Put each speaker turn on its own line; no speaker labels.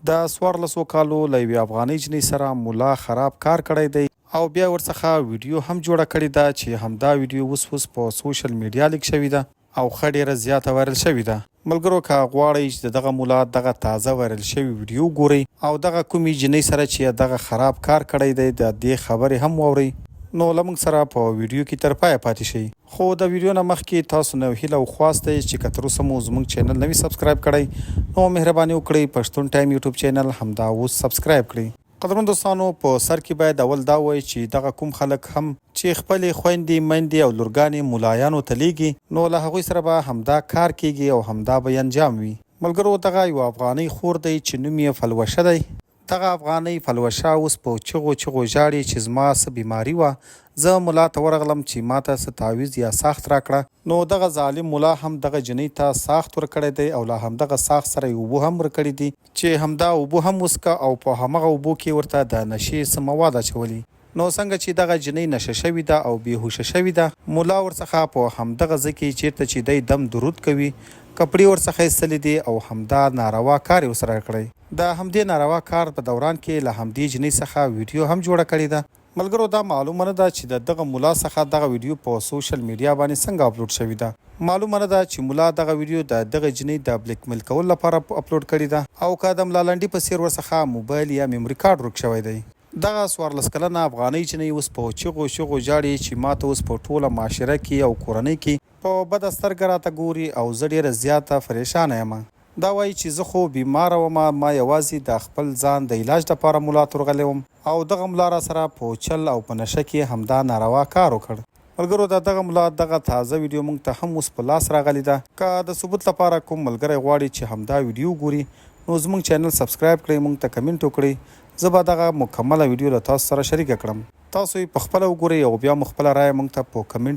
د 1400 کالو له یوې افغانۍ جینۍ سره ملا خراب کار کړی دی او بیا ورڅخه ویډیو هم جوړه کړې ده چې همدا ویډیو اوس په سوشل میډیا لیک شوې ده او ښه ډېره زیاته وایرل شوې ده. ملګرو که غواړئ چې د دغه ملا دغه تازه وایرل شوې ویډیو ګورئ او دغه کومې جینۍ سره چې دغه خراب کار کړی دی د دې خبرې هم واورئ نو له موږ سره په ویډیو کې تر پایه پاتې شئ. خو د ویډیو نه مخکې تاسو نه هیله او خواست دی چې که تر اوسه مو زموږ چینل نه وي سبسکرایب کړی نو مهرباني وکړئ پښتون ټایم یوټیوب چینل همدا اوس سبسکرایب کړئ. قدرمن دوستانو په سر کې باید اول دا وایي چې دغه کوم خلک هم چې خپلې خویندې میندې او لورګانې ملایانو ته لیږي نو له هغوی سره به همدا کار کیږي او همدا به انجام وي. ملګرو دغه یو افغانۍ خور دی چې نوم یې فلوشه دی. دغه افغانۍ فلوشه اوس په چغو ژاړي چې زما څه بیماري وه زه ملا ته ورغلم چې ماته څه تعویض یا ساخت راکړه نو دغه ظالم ملا هم دغه جینۍ ته ساخت ورکړی دی او له همدغه ساخت سره یې اوبه هم ورکړي دي چې همدا اوبه هم وڅښه او په همغه اوبو کې ورته د نشې څه مواد اچولي. نو څنګه چې دغه جینۍ نشه شوې ده او بېهوشه شوې ده ملا ورڅخه په همدغه ځای کې چیرته چې دی دم درود کوي کپړې ورڅخه ایستلې دي او همدا ناروا کار یې ورسره کړی. د همدې ناروا کار په دوران کې له همدې جینۍ څخه ویډیو هم جوړه کړې ده. ملګرو دا معلومه نه ده چې د دغه ملا څخه دغه ویډیو په سوشل میډیا باندې څنګه اپلوډ شوې ده. معلومه نه ده چې ملا دغه ویډیو د دغه جینۍ د بلیک میل کولو لپاره اپلوډ کړې ده او که د ملا لنډي په څیر ورڅخه موبایل یا میموري کارډ ورک شوی دی. دغه 14 کلنه افغانۍ جینۍ اوس په چغو ژاړي چې ماته اوس په ټوله معاشره کې او کورنۍ کې په بده سترګه راته ګوري او زه ډېره زیاته پریشانه یم. دا وایي چې زه خو بیماره وم ما یوازې د خپل ځان د علاج لپاره ملا ته ورغلی وم او دغه ملا را سره په چل او په نشه کې همدا ناروا کار وکړ. ملګرو د دغه ملا دغه تازه ویډیو موږ ته هم اوس په لاس راغلی ده. که د ثبوت لپاره کوم ملګری غواړي چې همدا ویډیو ګوري نو زموږ چینل سبسکرایب کړئ موږ ته کمنټ وکړئ زه به دغه مکمله ویډیو له تاسو سره شریکه کړم. تاسو یې په خپله وګورئ او بیا مو خپله رایه موږ ته په کمنټ